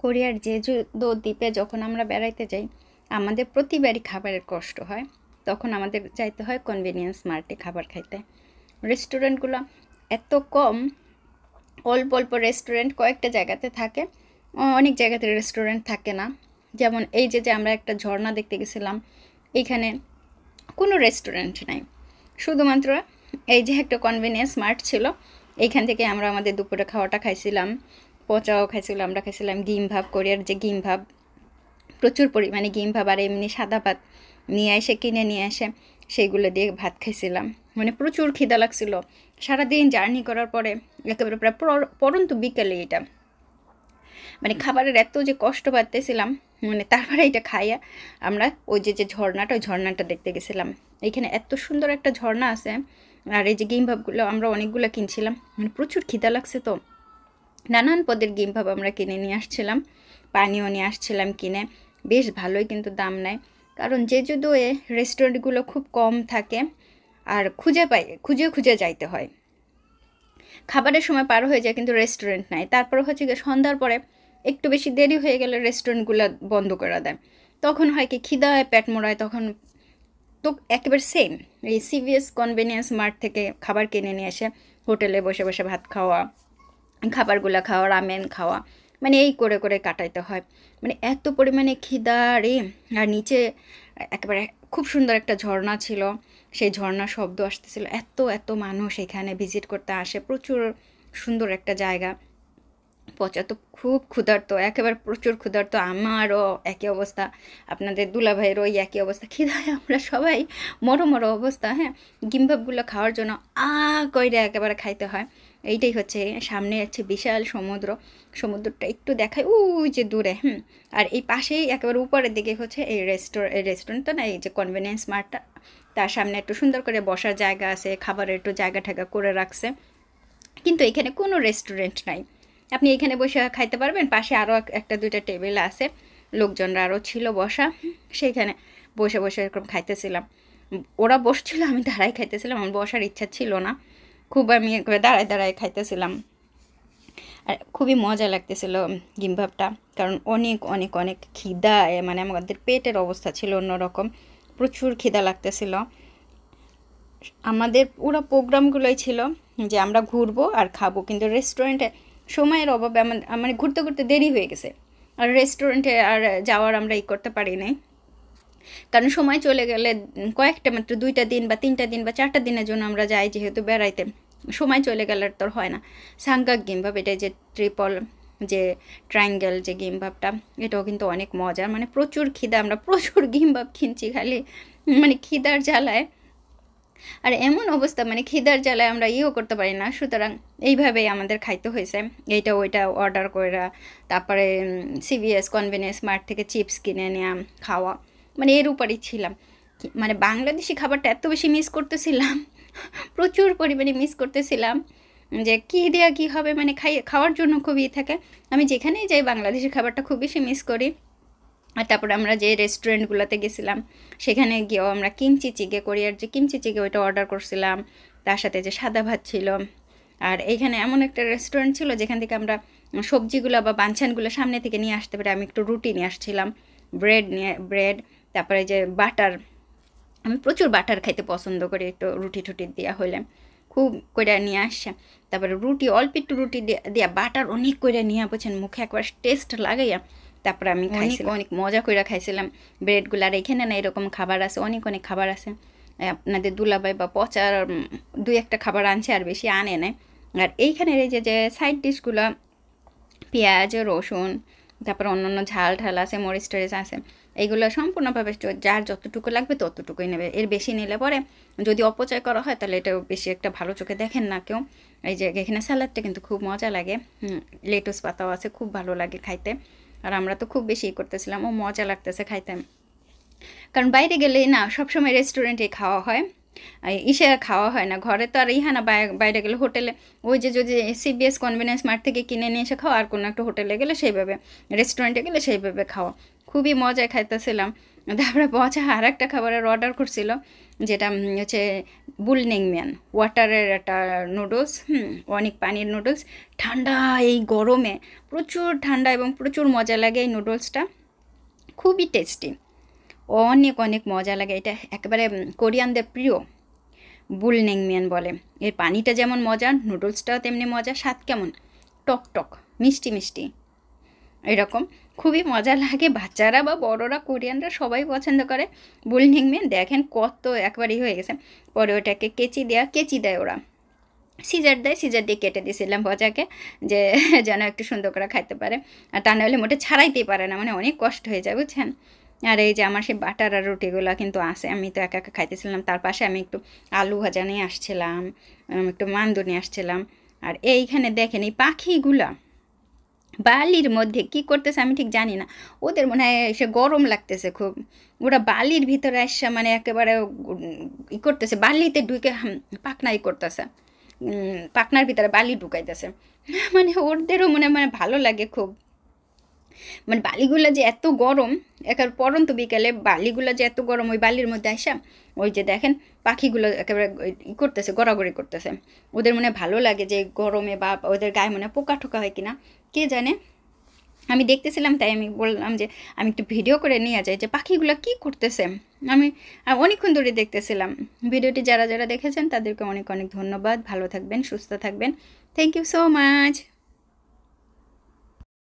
কোরিয়ার জেজুদো দ্বীপে যখন আমরা বেড়াইতে যাই আমাদের প্রতিবারই খাবারের কষ্ট হয়। তখন আমাদের যাইতে হয় কনভেনিয়েন্স মার্টে খাবার খাইতে। রেস্টুরেন্টগুলো এত কম, অল্প অল্প রেস্টুরেন্ট কয়েকটা জায়গাতে থাকে, অনেক জায়গাতে রেস্টুরেন্ট থাকে না। যেমন এই যে আমরা একটা ঝর্ণা দেখতে গেছিলাম, এইখানে কোনো রেস্টুরেন্ট নাই, শুধুমাত্র এই যে একটা কনভেনিয়েন্স মার্ট ছিল, এইখান থেকে আমরা আমাদের দুপুরে খাওয়াটা খাইছিলাম। পচাও খাইছিলাম, আমরা খাইছিলাম গিম ভাব, কোরিয়ার যে গিম ভাব, প্রচুর পরিমাণে গিম ভাব আর এমনি সাদা ভাত কিনে নিয়ে আসে সেইগুলো দিয়ে ভাত খাইছিলাম। মানে প্রচুর খিদা লাগছিল সারাদিন জার্নি করার পরে, একেবারে প্রায় পরন্তু বিকেলে এটা, মানে খাবারের এত যে কষ্ট পাচ্তেছিলাম, মানে তারপরে এটা খাইয়া আমরা ওই যে ঝর্ণাটা, ওই ঝর্ণাটা দেখতে গেছিলাম। এইখানে এত সুন্দর একটা ঝর্ণা আছে। আর এই যে গিম ভাবগুলো আমরা অনেকগুলো কিনছিলাম, মানে প্রচুর খিদা লাগছে তো নানান পদের গিম ভাব আমরা কিনে নিয়ে আসছিলাম, পানিও নিয়ে আসছিলাম কিনে। বেশ ভালোই কিন্তু দাম নেয়, কারণ জেজুদোয়ে রেস্টুরেন্টগুলো খুব কম থাকে আর খুঁজে খুঁজে যাইতে হয়। খাবারের সময় পার হয়ে যায় কিন্তু রেস্টুরেন্ট নাই। তারপরে হচ্ছে গিয়ে সন্ধ্যার পরে একটু বেশি দেরি হয়ে গেলে রেস্টুরেন্টগুলো বন্ধ করে দেয়। তখন হয় কি খিদায় পেট মোড়ায়, তখন তো একেবারে সেম এই সিভিএস কনভেনিয়েন্স মার্ট থেকে খাবার কিনে নিয়ে এসে হোটেলে বসে বসে ভাত খাওয়া, খাবারগুলো খাওয়া, রামেন খাওয়া, মানে এই করে করে কাটাইতে হয়। মানে এত পরিমাণে খিদা রে। আর নিচে একেবারে খুব সুন্দর একটা ঝর্ণা ছিল, সেই ঝর্ণার শব্দ আসতেছিল। এত এত মানুষ এখানে ভিজিট করতে আসে, প্রচুর সুন্দর একটা জায়গা। পচা তো খুব ক্ষুধার্ত, একেবারে প্রচুর ক্ষুধার্ত। আমারও একই অবস্থা, আপনাদের দুলাভাইয়েরও ওই একই অবস্থা, খিদায় আমরা সবাই মরো অবস্থা। হ্যাঁ, গিম্বাবগুলো খাওয়ার জন্য কইরা একেবারে খাইতে হয়। এইটাই হচ্ছে, সামনে আছে বিশাল সমুদ্র, সমুদ্রটা একটু দেখায় ওই যে দূরে। আর এই পাশেই একেবারে উপরের দিকে হচ্ছে এই রেস্টুরেন্ট তো না, এই যে কনভেনিয়েন্স মার্টটা, তার সামনে একটু সুন্দর করে বসার জায়গা আছে, খাবারের একটু জায়গা ঠাগা করে রাখছে। কিন্তু এখানে কোনো রেস্টুরেন্ট নাই, আপনি এখানে বসে খাইতে পারবেন। পাশে আরও একটা দুইটা টেবিল আছে, লোকজনরা আরও ছিল বসা, সেইখানে বসে বসে এরকম খাইতেছিলাম। ওরা বসছিল, আমি দাঁড়ায় খাইতেছিলাম, আমার বসার ইচ্ছা ছিল না খুব, আমি দাঁড়ায় দাঁড়ায় খাইতেছিলাম। আর খুবই মজা লাগতেছিল গিম্বাবটা, কারণ অনেক অনেক অনেক খিদা, মানে আমাদের পেটের অবস্থা ছিল অন্যরকম, প্রচুর খিদা লাগতেছিল। আমাদের পুরো প্রোগ্রামগুলোই ছিল যে আমরা ঘুরবো আর খাবো, কিন্তু রেস্টুরেন্টে সময়ের অভাবে আমার ঘুরতে ঘুরতে দেরি হয়ে গেছে, আর রেস্টুরেন্টে আর যাওয়ার আমরা করতে পারি নাই। কারণ সময় চলে গেলে কয়েকটা মাত্র 2টা দিন বা 3টা দিন বা 4টা দিনের জন্য আমরা যাই যেহেতু বেড়াইতে, সময় চলে গেলে তো হয় না। সাংগাক গিম্বাব, এটা যে ট্রিপল যে ট্রায়াঙ্গেল যে গিম্বাবটা, এটাও কিন্তু অনেক মজার। মানে প্রচুর খিদা, আমরা প্রচুর গিম্বাব কিনছি খালি, মানে খিদার জ্বালায়। আর এমন অবস্থা, মানে খিদার জ্বালায় আমরা করতে পারি না, সুতরাং এইভাবেই আমাদের খাইতে হয়েছে, এইটা ওইটা অর্ডার করে। তারপরে সিভিএস কনভেনিয়েন্স মার্ট থেকে চিপস কিনে নেওয়া, খাওয়া, মানে এর উপরই ছিলাম। মানে বাংলাদেশি খাবারটা এত বেশি মিস করতেছিলাম, প্রচুর পরিমাণে মিস করতেছিলাম, যে কী দেওয়া কী হবে, মানে খাওয়ার জন্য খুবই থাকে। আমি যেখানেই যাই বাংলাদেশি খাবারটা খুব বেশি মিস করি। আর তারপরে আমরা যে রেস্টুরেন্টগুলোতে গেছিলাম সেখানে গিয়েও আমরা কিমচি চিগে, কোরিয়ার যে কিমচি চিগে ওইটা অর্ডার করছিলাম, তার সাথে যে সাদা ভাত ছিল। আর এইখানে এমন একটা রেস্টুরেন্ট ছিল যেখান থেকে আমরা সবজিগুলো বা বাঞ্ছানগুলো সামনে থেকে নিয়ে আসতে পারি। আমি একটু রুটি নিয়ে আসছিলাম, ব্রেড, তারপরে যে বাটার, আমি প্রচুর বাটার খাইতে পছন্দ করি, একটু রুটি টুটি দেওয়া হইলে খুব করে নিয়ে আসছে। তারপরে রুটি, অল্প একটু রুটি দিয়া বাটার অনেক করে নিয়ে বলছেন, মুখে একবার টেস্ট লাগাইয়া তারপরে আমি খাইছিলাম, অনেক মজা করে খাইছিলাম ব্রেডগুলো। আর এখানে না এরকম খাবার আছে, অনেক অনেক খাবার আছে। আপনাদের দুলাভাই বা পচার 2-1টা খাবার আনছে, আর বেশি আনে নাই। আর এইখানের এই যে সাইড ডিশগুলো, পেঁয়াজ রসুন, তারপর অন্যান্য ঝাল ঢাল আছে, মরিচ টরিচ আছে, এইগুলো সম্পূর্ণভাবে যার যতটুকু লাগবে ততটুকুই নেবে। এর বেশি নিলে পরে যদি অপচয় করা হয় তাহলে এটা বেশি একটা ভালো চোখে দেখেন না কেউ। এই যে এখানে স্যালাডটা কিন্তু খুব মজা লাগে, লেটুস পাতাও আছে, খুব ভালো লাগে খাইতে। আর আমরা তো খুব বেশি করতেছিলাম, ও মজা লাগতেছে খাইতে। কারণ বাইরে গেলেই না সবসময় রেস্টুরেন্টে খাওয়া হয়, খাওয়া হয় না ঘরে তো। আর না বাইরে গেলে হোটেলে, ওই যে যদি সিবিএস কনভেনিয়েন্স মার্ট থেকে কিনে নিয়ে এসে খাওয়া, আর কোনো একটা হোটেলে গেলে সেইভাবে, রেস্টুরেন্টে গেলে সেইভাবে খাওয়া, খুবই মজায় খাইতেছিলাম। তারপরে পচা আর একটা খাবারের অর্ডার করছিল, যেটা হচ্ছে বুলনেংম্যান, ওয়াটারের একটা নুডলস, অনেক পানির নুডলস, ঠান্ডা এই গরমে প্রচুর ঠান্ডা এবং প্রচুর মজা লাগে এই নুডলসটা, খুবই টেস্টি, অনেক অনেক মজা লাগে। এটা একেবারে কোরিয়ানদের প্রিয় বুলনেংম্যান বলে। এর পানিটা যেমন মজা, নুডলসটাও তেমনি মজা, স্বাদ কেমন টক টক মিষ্টি মিষ্টি এরকম, খুবই মজা লাগে। বাচ্চারা বা বড়রা কোরিয়ানরা সবাই পছন্দ করে বুলনেংম্যান। দেখেন কত একবারই হয়ে গেছে। পরে ওটাকে কেচি দেয় ওরা, সিজার দেয়, সিজার দিয়ে কেটে দিয়েছিলাম ভজাকে, যে যেন একটু সুন্দর করে খাইতে পারে, আর তা নাহলে মোটে ছাড়াইতেই পারে না, মানে অনেক কষ্ট হয়ে যায় বুঝছেন। আর এই যে আমার সেই বাটার আর রুটিগুলো কিন্তু আছে, আমি তো একা একা খাইতেছিলাম, তার পাশে আমি একটু আলু ভাজা নিয়ে আসছিলাম, একটু মান্দু নিয়ে আসছিলাম। আর এইখানে দেখেন এই পাখিগুলা বালির মধ্যে কি করতেছে আমি ঠিক জানি না, ওদের মনে হয় সে গরম লাগতেছে খুব, ওরা বালির ভিতরে আসছে, মানে একেবারে ই করতেছে, বালিতে ঢুকে পাখনাই করতেছে, পাখনার ভিতরে বালি ঢুকাইতেছে। মানে ওদেরও মানে ভালো লাগে খুব, মানে বালিগুলো যে এত গরম, একেবারে পরন্ত বিকেলে বালিগুলো যে এত গরম, ওই বালির মধ্যে আসা ওই যে দেখেন পাখিগুলো একেবারে ই করতেছে, গড়াগড়ি করতেছে। ওদের মনে ভালো লাগে যে গরমে, বা ওদের গায়ে মনে পোকা ঠোকা হয় কিনা কে জানে। আমি দেখতেছিলাম, তাই আমি বললাম যে আমি একটু ভিডিও করে নিয়ে যাই যে পাখিগুলো কি করতেছে। আমি অনেকক্ষণ ধরে দেখতেছিলাম। ভিডিওটি যারা যারা দেখেছেন তাদেরকে অনেক অনেক ধন্যবাদ। ভালো থাকবেন, সুস্থ থাকবেন। Thank you so much.